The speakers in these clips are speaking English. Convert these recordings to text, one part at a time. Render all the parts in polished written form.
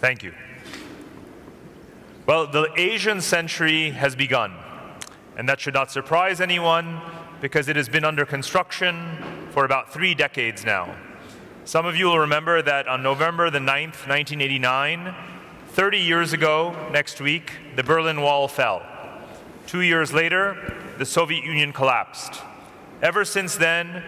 Thank you. Well, the Asian century has begun, and that should not surprise anyone because it has been under construction for about 3 decades now. Some of you will remember that on November the 9th, 1989, 30 years ago next week, the Berlin Wall fell. 2 years later, the Soviet Union collapsed. Ever since then,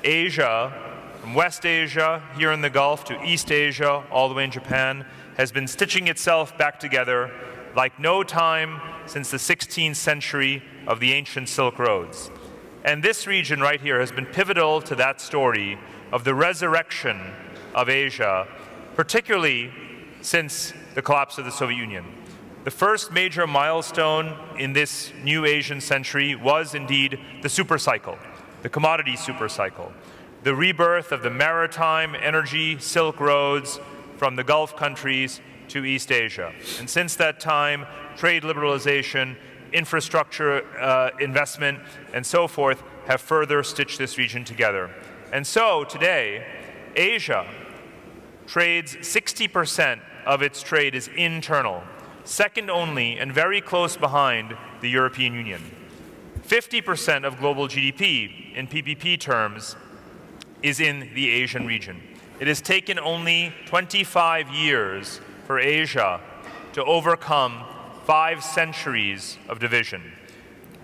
Asia, from West Asia, here in the Gulf, to East Asia, all the way in Japan, has been stitching itself back together like no time since the 16th century of the ancient Silk Roads. And this region right here has been pivotal to that story of the resurrection of Asia, particularly since the collapse of the Soviet Union. The first major milestone in this new Asian century was indeed the supercycle, the commodity supercycle, the rebirth of the maritime energy Silk Roads from the Gulf countries to East Asia. And since that time, trade liberalization, infrastructure investment, and so forth have further stitched this region together. And so today, Asia trades 60% of its trade is internal, second only and very close behind the European Union. 50% of global GDP in PPP terms is in the Asian region. It has taken only 25 years for Asia to overcome 5 centuries of division.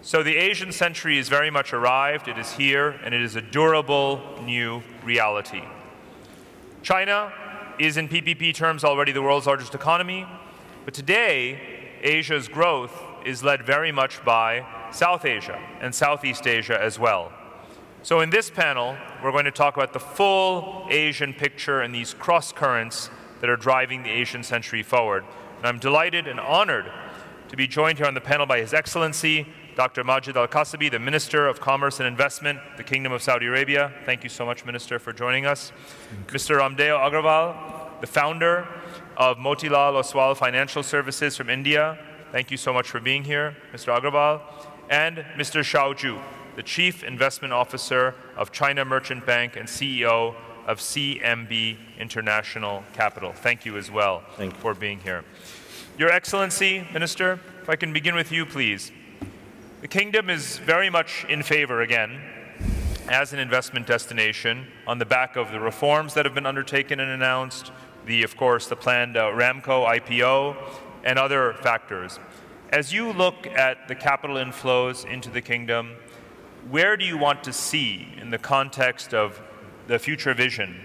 So the Asian century is very much arrived, it is here, and it is a durable new reality. China is in PPP terms already the world's largest economy, but today Asia's growth is led very much by South Asia and Southeast Asia as well. So in this panel, we're going to talk about the full Asian picture and these cross currents that are driving the Asian century forward. And I'm delighted and honored to be joined here on the panel by His Excellency, Dr. Majid Al-Kasabi, the Minister of Commerce and Investment, the Kingdom of Saudi Arabia. Thank you so much, Minister, for joining us. Mr. Ramdeo Agrawal, the founder of Motilal Oswal Financial Services from India. Thank you so much for being here, Mr. Agrawal. And Mr. Xiao Zhu, the Chief Investment Officer of China Merchant Bank and CEO of CMB International Capital. Thank you as well for being here. Your Excellency, Minister, if I can begin with you, please. The Kingdom is very much in favor, again, as an investment destination on the back of the reforms that have been undertaken and announced, of course, the planned Ramco IPO, and other factors. As you look at the capital inflows into the Kingdom, where do you want to see, in the context of the future vision,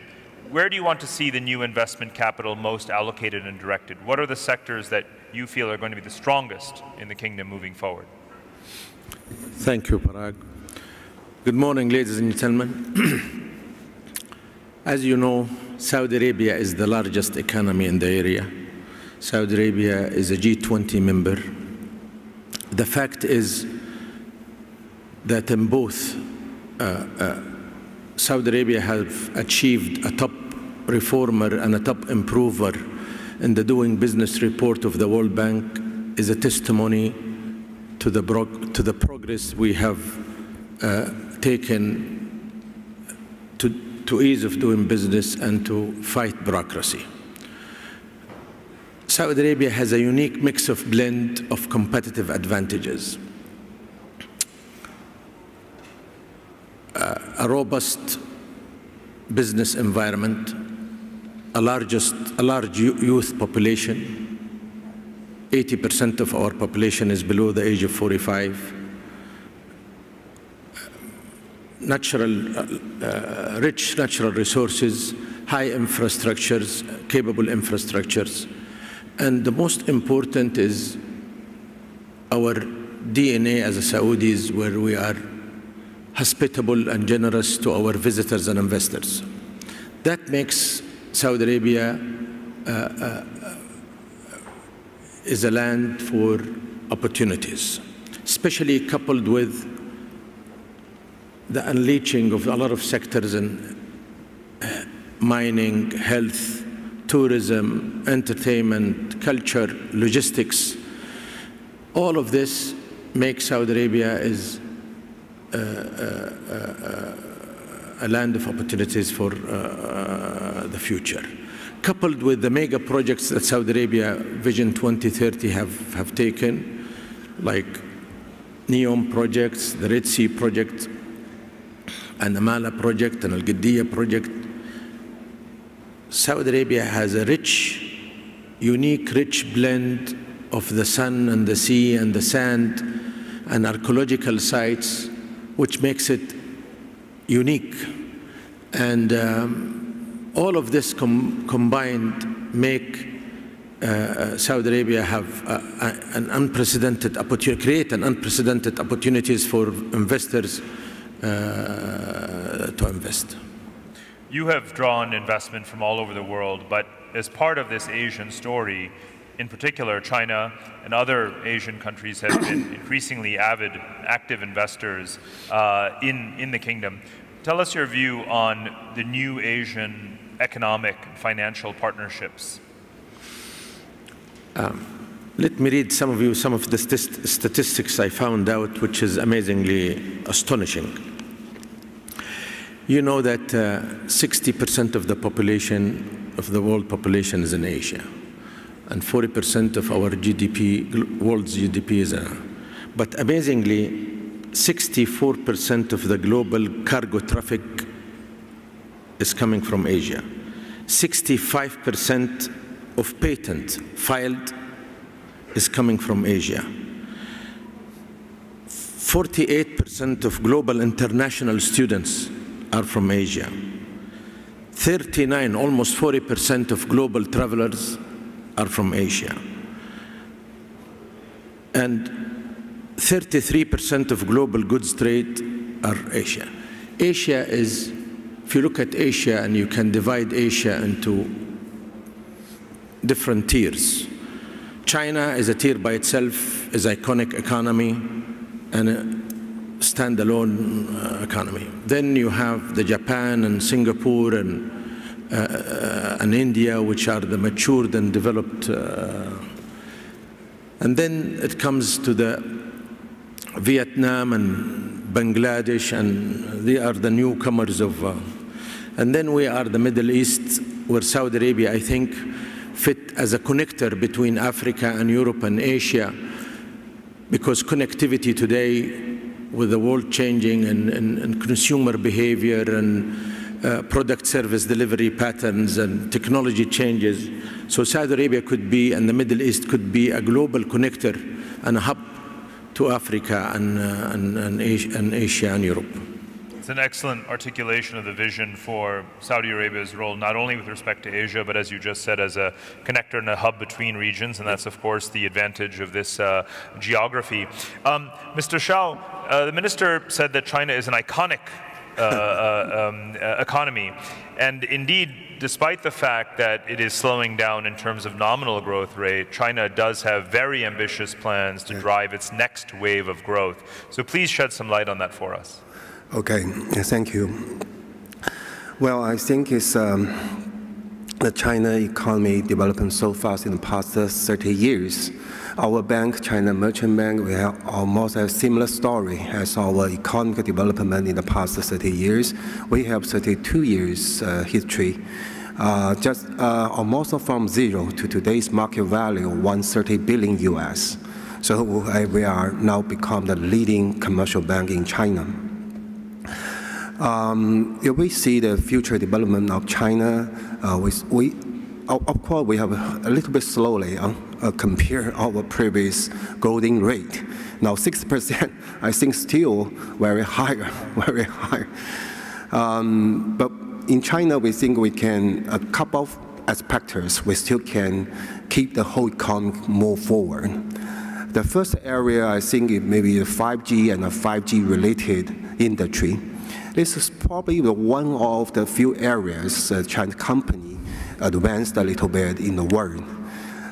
where do you want to see the new investment capital most allocated and directed? What are the sectors that you feel are going to be the strongest in the Kingdom moving forward? Thank you, Parag. Good morning, ladies and gentlemen. As you know, Saudi Arabia is the largest economy in the area. Saudi Arabia is a G20 member. The fact is that in both Saudi Arabia have achieved a top reformer and a top improver in the Doing Business report of the World Bank is a testimony to the progress we have taken to ease of doing business and to fight bureaucracy. Saudi Arabia has a unique mix of blend of competitive advantages. A robust business environment, a large youth population. 80% of our population is below the age of 45. Rich natural resources, high infrastructures, capable infrastructures. And the most important is our DNA as a Saudis, where we are hospitable and generous to our visitors and investors. That makes Saudi Arabia is a land for opportunities, especially coupled with the unleashing of a lot of sectors in mining, health, tourism, entertainment, culture, logistics. All of this makes Saudi Arabia is a land of opportunities for the future. coupled with the mega projects that Saudi Arabia Vision 2030 have taken, like NEOM projects, the Red Sea project, and the Mala project, and Al Qiddiya project. Saudi Arabia has a unique, rich blend of the sun and the sea and the sand and archaeological sites, which makes it unique. And all of this combined make Saudi Arabia have an unprecedented opportunity, create an unprecedented opportunities for investors to invest. You have drawn investment from all over the world, but as part of this Asian story, in particular, China and other Asian countries have been increasingly active investors in the kingdom. Tell us your view on the new Asian economic and financial partnerships. Let me read some of the statistics I found out, which is amazingly astonishing. You know that 60% of the population, of the world population, is in Asia, and 40% of our GDP, world's GDP is but amazingly, 64% of the global cargo traffic is coming from Asia. 65% of patent filed is coming from Asia. 48% of global international students are from Asia. 39, almost 40% of global travelers are from Asia. And 33% of global goods trade are Asia. Asia is, if you look at Asia and you can divide Asia into different tiers. China is a tier by itself, is iconic economy and a standalone economy. Then you have the Japan and Singapore and India, which are the matured and developed. And then it comes to the Vietnam and Bangladesh, and they are the newcomers of. And then we are the Middle East, where Saudi Arabia, I think, fit as a connector between Africa and Europe and Asia, because connectivity today, with the world changing and consumer behavior and product service delivery patterns and technology changes, so Saudi Arabia could be, and the Middle East could be, a global connector and a hub to Africa and Asia and Europe. It's an excellent articulation of the vision for Saudi Arabia's role, not only with respect to Asia, but as you just said, as a connector and a hub between regions, and that's, of course, the advantage of this geography. Mr. Shao, the minister said that China is an iconic economy, and indeed, despite the fact that it is slowing down in terms of nominal growth rate, China does have very ambitious plans to drive its next wave of growth. So please shed some light on that for us. Okay, thank you. Well, I think it's the China economy developing so fast in the past 30 years. Our bank, China Merchant Bank, we have almost a similar story as our economic development in the past 30 years. We have 32 years history, just almost from zero to today's market value of $130 billion US. So we are now become the leading commercial bank in China. If we see the future development of China, of course, we have a little bit slowly compare our previous growing rate. Now 6%, I think still very high, very high. But in China, we think we can, a couple of aspects, we still can keep the whole economy move forward. The first area, I think, it may be the 5G and the 5G related industry. This is probably one of the few areas Chinese company advanced a little bit in the world.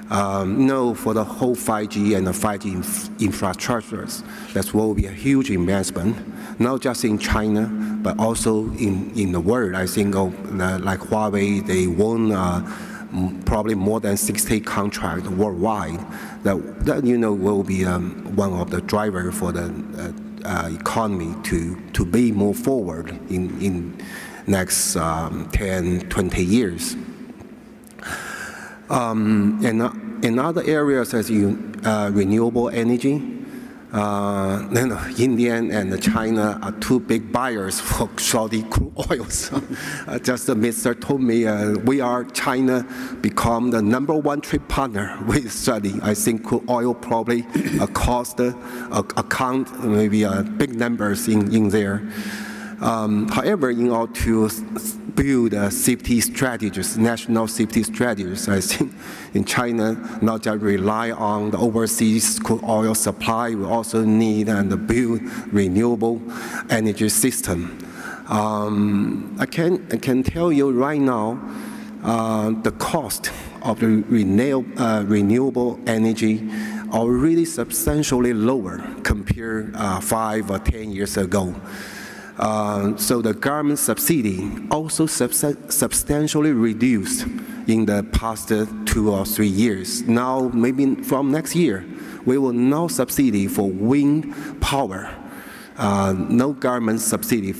For the whole 5G and the 5G infrastructures, that will be a huge investment, not just in China, but also in the world. I think like Huawei, they won probably more than 60 contracts worldwide. That will be one of the drivers for the economy to be move forward in next 10, 20 years. And in other areas, as renewable energy, India and China are two big buyers for Saudi crude oils. Just Mr. told me China become the #1 trade partner with Saudi. I think crude oil probably cost account maybe big numbers in there. However, in order to build safety strategies, national safety strategies, I think in China, not just rely on the overseas crude oil supply, we also need and build renewable energy system. I can tell you right now, the cost of the renewable energy are really substantially lower compared 5 or 10 years ago. So the government subsidy also substantially reduced in the past 2 or 3 years. Now, maybe from next year, we will no subsidy for wind power, no government subsidy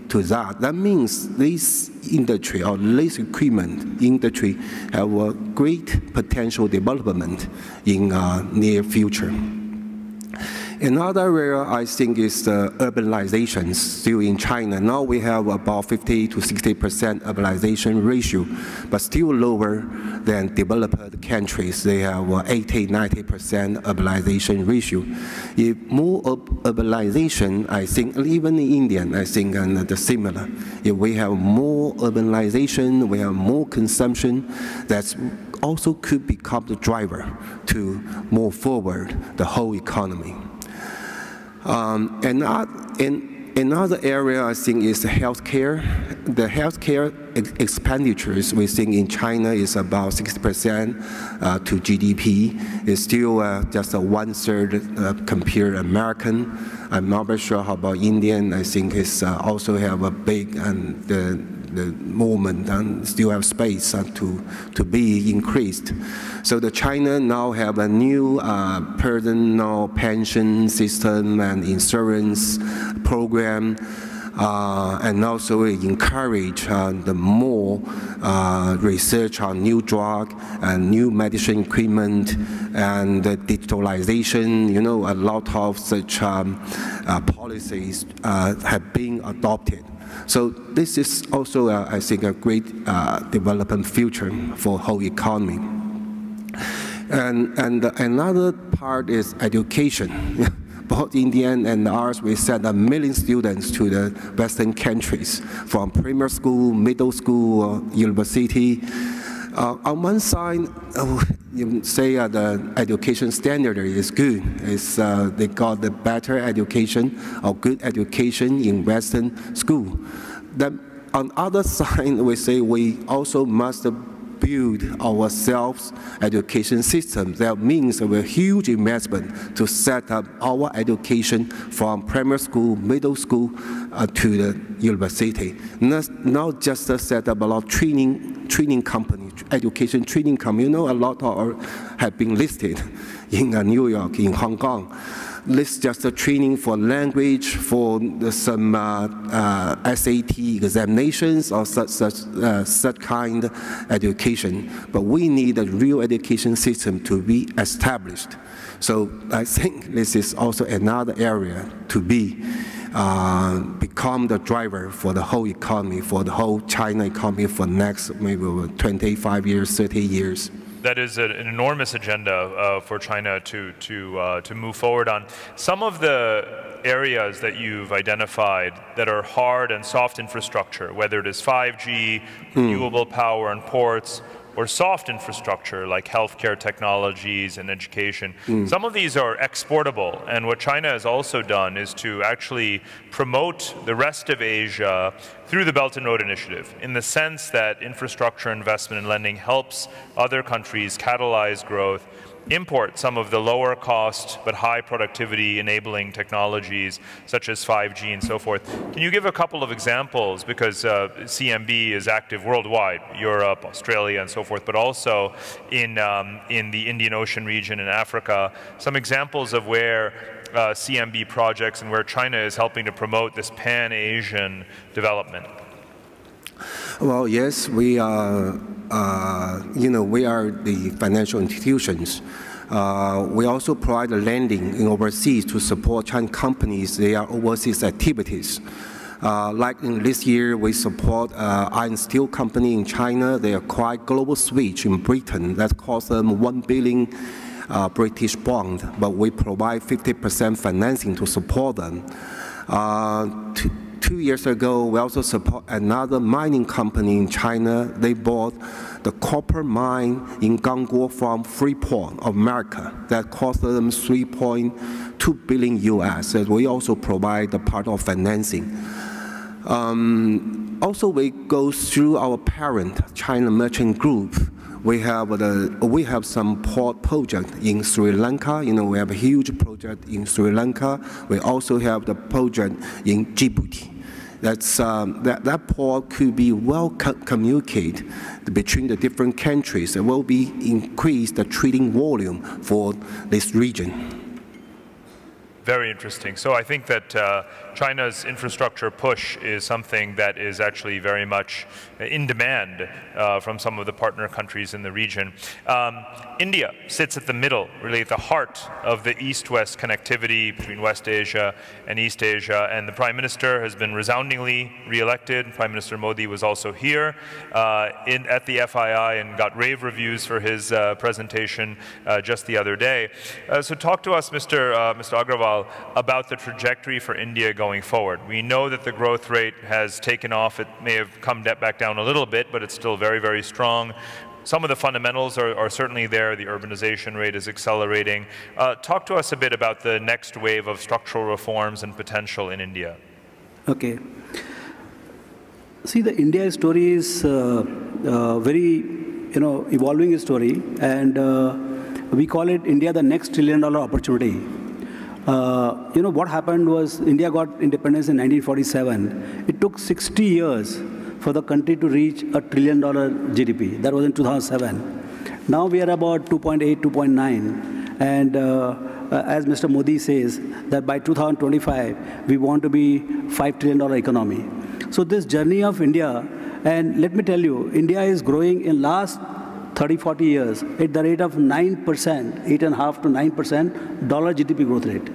to that. That means this industry or this equipment industry have a great potential development in near future. Another area I think is urbanization still in China. Now we have about 50 to 60% urbanization ratio, but still lower than developed countries. They have 80, 90% urbanization ratio. If more urbanization, I think, even in India, I think the similar. If we have more urbanization, we have more consumption, that's also could become the driver to move forward the whole economy. Another area I think is healthcare. The healthcare expenditures we think in China is about 60% to GDP. It's still just a 1/3 compared to American. I'm not very sure how about Indian. I think it's also have a big the movement and still have space to be increased. So the China now have a new personal pension system and insurance program, and also encourage the more research on new drug and new medicine equipment and digitalization. You know, a lot of such policies have been adopted. So this is also, I think, a great development future for whole economy. And another part is education. Both Indian and ours, we send 1 million students to the Western countries, from primary school, middle school, or university. On one side, you say the education standard is good. They got the better education or good education in Western school. Then on the other side, we say we also must build ourselves education system. That means a huge investment to set up our education from primary school, middle school to the university. Not just set up a lot of training company, education training company. You know, a lot have been listed in New York, in Hong Kong. This just a training for language, for some SAT examinations or such kind of education. But we need a real education system to be established. So I think this is also another area to become the driver for the whole economy, for the whole China economy for next maybe 25 years, 30 years. That is an enormous agenda for China to move forward on. Some of the areas that you've identified that are hard and soft infrastructure, whether it is 5G, renewable power and ports, or soft infrastructure like healthcare technologies and education. Some of these are exportable, and what China has also done is to actually promote the rest of Asia through the Belt and Road Initiative, in the sense that infrastructure investment and lending helps other countries catalyze growth, import some of the lower cost but high productivity enabling technologies such as 5G and so forth. Can you give a couple of examples, because CMB is active worldwide, Europe, Australia and so forth, but also in the Indian Ocean region and Africa, some examples of where CMB projects and where China is helping to promote this pan-Asian development? Well, yes, we are. We are the financial institutions. We also provide lending in overseas to support Chinese companies, their overseas activities. Like in this year, we support iron steel company in China. They acquired Global Switch in Britain. That cost them 1 billion British pound, but we provide 50% financing to support them. 2 years ago, we also support another mining company in China. They bought the copper mine in Gangguo from Freeport of America. That cost them 3.2 billion US. And we also provide the part of financing. Also, we go through our parent, China Merchant Group. We have some port project in Sri Lanka. We have a huge project in Sri Lanka. We also have the project in Djibouti. That port could be well communicated between the different countries. It will be increase the trading volume for this region. Very interesting. So I think that China's infrastructure push is something that is actually very much in demand from some of the partner countries in the region. India sits at the middle, really at the heart of the East-West connectivity between West Asia and East Asia, and the Prime Minister has been resoundingly re-elected. Prime Minister Modi was also here at the FII and got rave reviews for his presentation just the other day. So talk to us, Mr. Agrawal, about the trajectory for India going forward. We know that the growth rate has taken off. It may have come back down a little bit, but it's still very, very strong. Some of the fundamentals are certainly there. The urbanization rate is accelerating. Talk to us a bit about the next wave of structural reforms and potential in India. Okay. See, the India story is very, evolving story, and we call it India the next trillion-dollar opportunity. What happened was India got independence in 1947. It took 60 years for the country to reach $1 trillion GDP. That was in 2007. Now we are about 2.8, 2.9. And as Mr. Modi says, that by 2025, we want to be $5 trillion economy. So this journey of India, and let me tell you, India is growing in last 30, 40 years at the rate of 9%, 8.5 to 9% dollar GDP growth rate.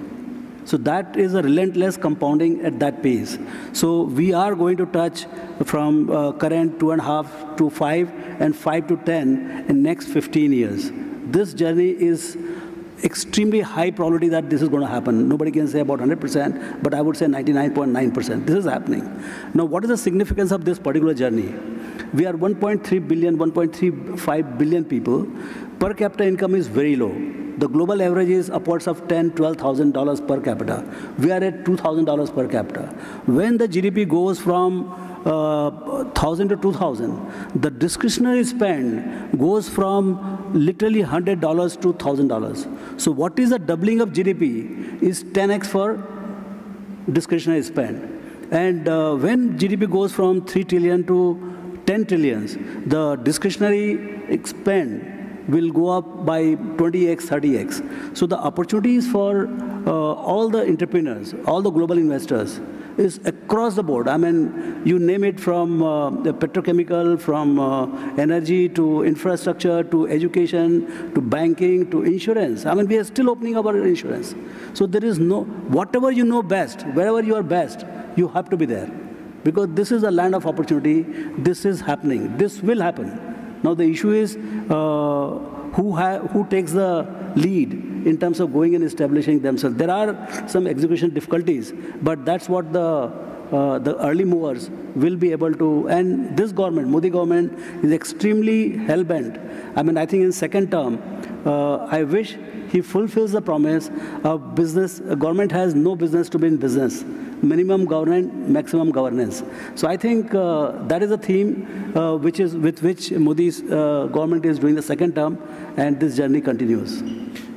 So that is a relentless compounding at that pace. So we are going to touch from current 2.5 to 5 and 5 to 10 in next 15 years. This journey is extremely high probability that this is going to happen. Nobody can say about 100%, but I would say 99.9%. This is happening. Now, what is the significance of this particular journey? We are 1.3 billion, 1.35 billion people. Per capita income is very low. The global average is upwards of $10,000, $12,000 per capita. We are at $2,000 per capita. When the GDP goes from 1,000 to 2,000, the discretionary spend goes from literally $100 to $1,000. So what is the doubling of GDP is 10x for discretionary spend. And when GDP goes from 3 trillion to 10 trillions, the discretionary spend will go up by 20x, 30x. So the opportunities for all the entrepreneurs, all the global investors, is across the board. I mean, you name it, from the petrochemical, from energy to infrastructure to education to banking to insurance. I mean, we are still opening up our insurance. So there is no, whatever you know best, wherever you are best, you have to be there. Because this is a land of opportunity. This is happening. This will happen. Now the issue is who takes the lead in terms of going and establishing themselves. There are some execution difficulties, but that's what the early movers will be able to. And this government, Modi government, is extremely hell-bent. I mean, I think in second term, I wish he fulfills the promise of business. Government has no business to be in business. Minimum government, maximum governance. So I think that is a theme with which Modi's government is doing the second term, and this journey continues.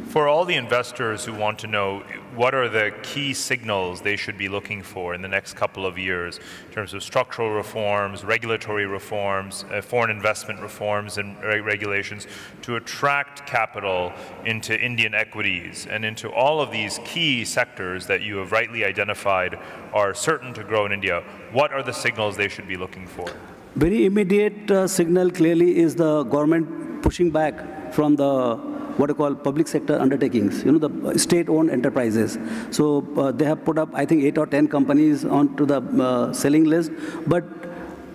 For all the investors who want to know what are the key signals they should be looking for in the next couple of years in terms of structural reforms, regulatory reforms, foreign investment reforms and regulations to attract capital into Indian equities and into all of these key sectors that you have rightly identified are certain to grow in India, what are the signals they should be looking for? Very immediate signal clearly is the government pushing back from the what you call public sector undertakings, the state-owned enterprises. So they have put up, I think, 8 or 10 companies onto the selling list, but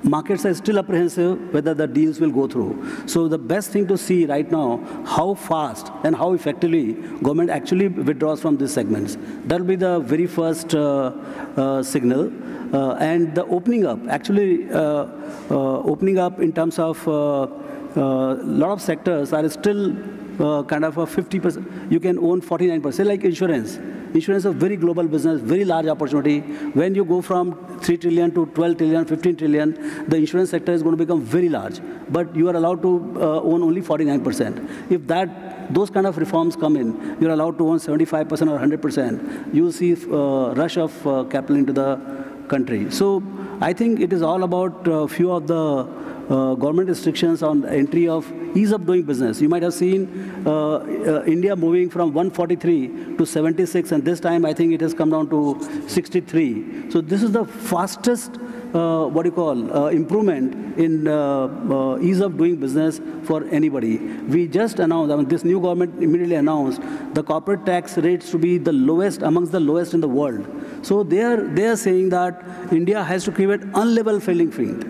markets are still apprehensive whether the deals will go through. So the best thing to see right now, how fast and how effectively government actually withdraws from these segments. That will be the very first signal. And the opening up, actually opening up in terms of a lot of sectors are still kind of a 50%. You can own 49%, like insurance. Insurance is a very global business, very large opportunity. When you go from 3 trillion to 12 trillion, 15 trillion, the insurance sector is going to become very large. But you are allowed to own only 49%. If those kind of reforms come in, you're allowed to own 75% or 100%. You will see a rush of capital into the country. So I think it is all about few of the government restrictions on entry of ease of doing business. You might have seen India moving from 143 to 76, and this time I think it has come down to 63. So this is the fastest, improvement in ease of doing business for anybody. We just announced, I mean, this new government immediately announced the corporate tax rates to be the lowest, amongst the lowest in the world. So they are saying that India has to create unlevel playing field.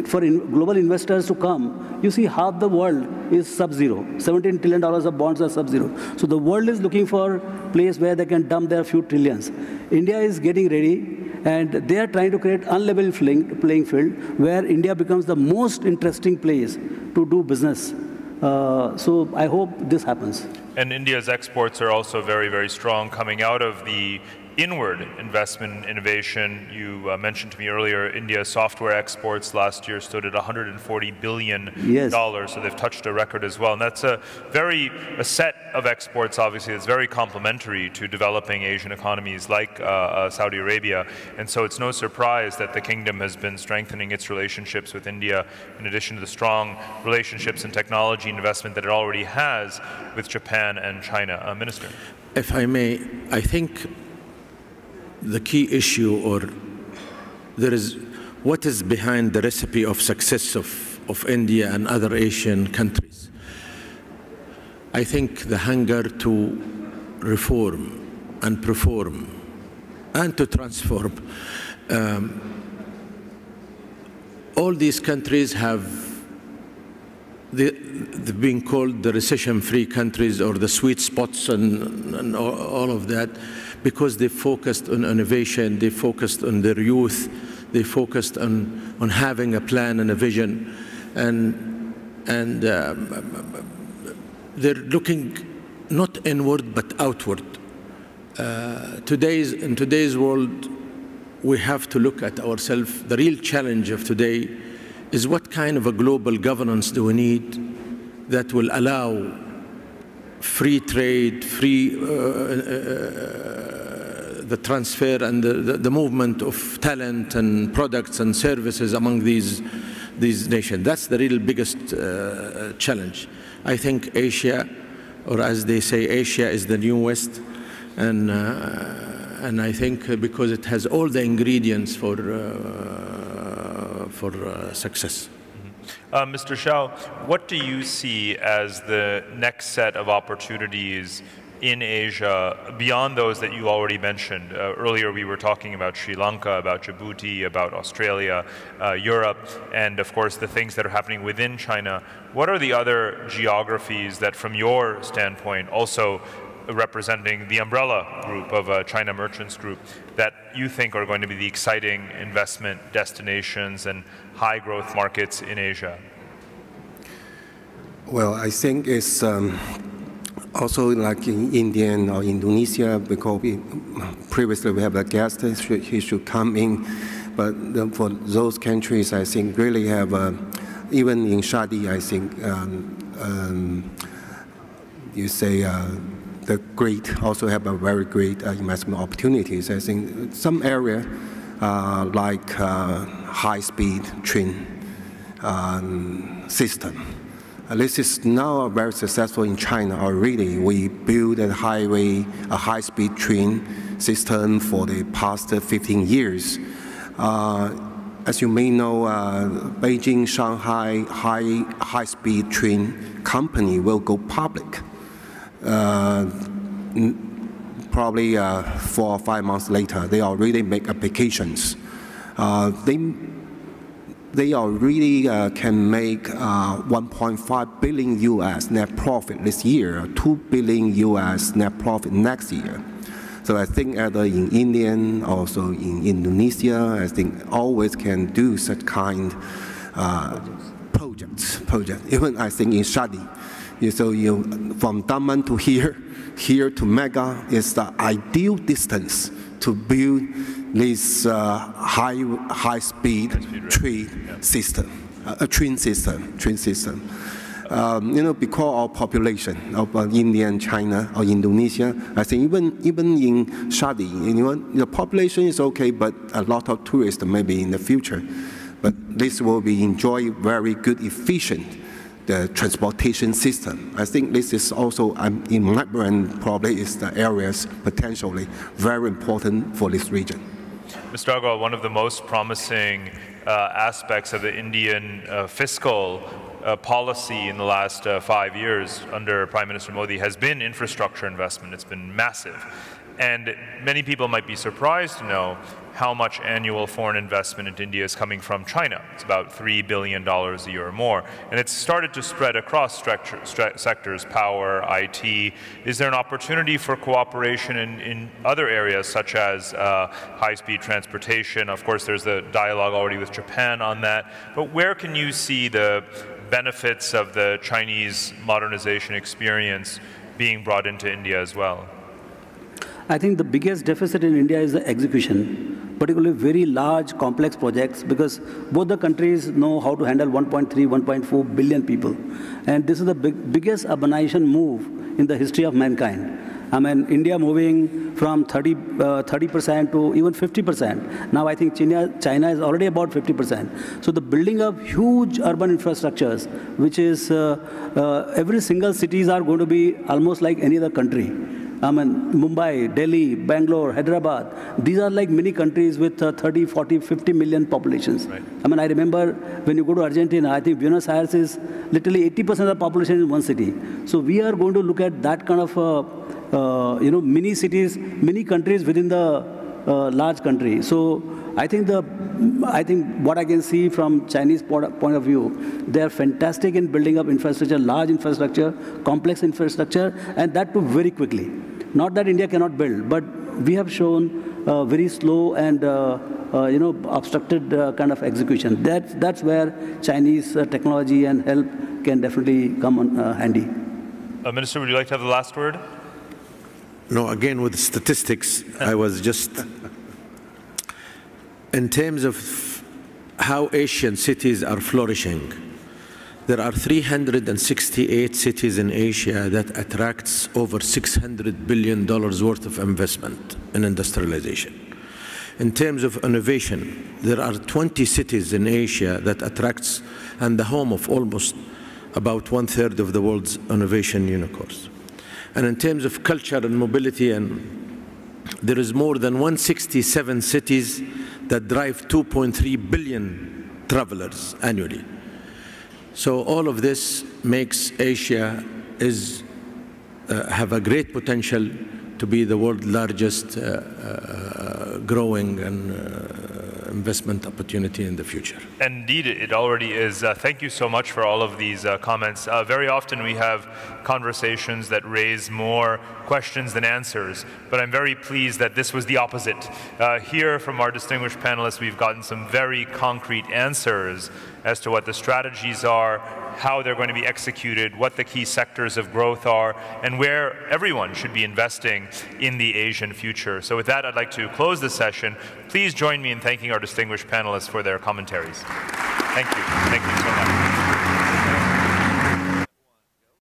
For global investors to come, you see half the world is sub-zero. $17 trillion of bonds are sub-zero. So the world is looking for a place where they can dump their few trillions. India is getting ready, and they are trying to create unlevel playing field where India becomes the most interesting place to do business. So I hope this happens. And India's exports are also very, very strong coming out of the inward investment in innovation. You mentioned to me earlier, India's software exports last year stood at $140 billion. Yes. So they've touched a record as well. And that's a set of exports, obviously, that's very complementary to developing Asian economies like Saudi Arabia. And so it's no surprise that the kingdom has been strengthening its relationships with India, in addition to the strong relationships in technology and investment that it already has with Japan and China. Minister. If I may, I think the key issue, or what is behind the recipe of success of India and other Asian countries. I think the hunger to reform and perform and to transform. All these countries they've been called the recession-free countries or the sweet spots and all of that, because they focused on innovation, they focused on their youth, they focused on having a plan and a vision, and they're looking not inward but outward. In today's world, we have to look at ourselves. The real challenge of today is what kind of a global governance do we need that will allow free trade, the transfer and the movement of talent and products and services among these nations. That's the real biggest challenge. I think Asia, or as they say, Asia is the new West, and I think because it has all the ingredients for success. Mr. Shao, what do you see as the next set of opportunities in Asia beyond those that you already mentioned? Earlier we were talking about Sri Lanka, about Djibouti, about Australia, Europe, and of course the things that are happening within China. What are the other geographies that from your standpoint, also representing the umbrella group of China Merchants Group, that you think are going to be the exciting investment destinations and high growth markets in Asia? Well, I think it's also like in India or Indonesia, because previously we have a guest, he should come in. But for those countries, I think really have, even in Shadi, I think, you say, the great also have a very great investment opportunities. I think some area like high-speed train system. This is now very successful in China already. We built a high-speed train system for the past 15 years. as you may know, Beijing Shanghai high-speed train company will go public. Probably 4 or 5 months later, they already make applications. They already can make 1.5 billion US net profit this year, 2 billion US net profit next year. So I think either in India, also in Indonesia, I think always can do such kind projects. Even I think in Shadi, so from Daman to here to Mega is the ideal distance to build this high-speed train system. Because our population of India and China or Indonesia, I think even in Shadi, the population is okay, but a lot of tourists maybe in the future. But this will be enjoy very good, efficient the transportation system. I think this is also, in my brand, probably is the areas potentially very important for this region. Mr. Agarwal, one of the most promising aspects of the Indian fiscal policy in the last 5 years under Prime Minister Modi has been infrastructure investment. It's been massive. And many people might be surprised to know how much annual foreign investment into India is coming from China. It's about $3 billion a year or more. And it's started to spread across sectors, power, IT. Is there an opportunity for cooperation in other areas, such as high-speed transportation? Of course, there's the dialogue already with Japan on that. But where can you see the benefits of the Chinese modernization experience being brought into India as well? I think the biggest deficit in India is the execution, particularly very large, complex projects, because both the countries know how to handle 1.3, 1.4 billion people. And this is the biggest urbanization move in the history of mankind. I mean, India moving from 30% to even 50%. Now I think China is already about 50%. So the building of huge urban infrastructures, which is every single cities are going to be almost like any other country. I mean, Mumbai, Delhi, Bangalore, Hyderabad, these are like many countries with 30, 40, 50 million populations. Right. I mean, I remember when you go to Argentina, I think Buenos Aires is literally 80% of the population in one city. So we are going to look at that kind of, mini cities, mini countries within the large country. So I think what I can see from Chinese point of view, they are fantastic in building up infrastructure, large infrastructure, complex infrastructure, and that too very quickly. Not that India cannot build, but we have shown very slow and obstructed kind of execution. That's where Chinese technology and help can definitely come handy. Minister, would you like to have the last word? No, again with statistics, I was just, in terms of how Asian cities are flourishing, there are 368 cities in Asia that attracts over $600 billion worth of investment in industrialization. In terms of innovation, there are 20 cities in Asia that attracts and the home of almost about 1/3 of the world's innovation unicorns. And in terms of culture and mobility, there is more than 167 cities that drive 2.3 billion travelers annually. So all of this makes Asia have a great potential to be the world's largest growing and investment opportunity in the future. Indeed, it already is. Thank you so much for all of these comments. Very often we have conversations that raise more questions than answers, but I'm very pleased that this was the opposite. Here from our distinguished panelists, we've gotten some very concrete answers as to what the strategies are, how they're going to be executed, what the key sectors of growth are, and where everyone should be investing in the Asian future. So with that, I'd like to close this session. Please join me in thanking our distinguished panelists for their commentaries. Thank you. Thank you so much.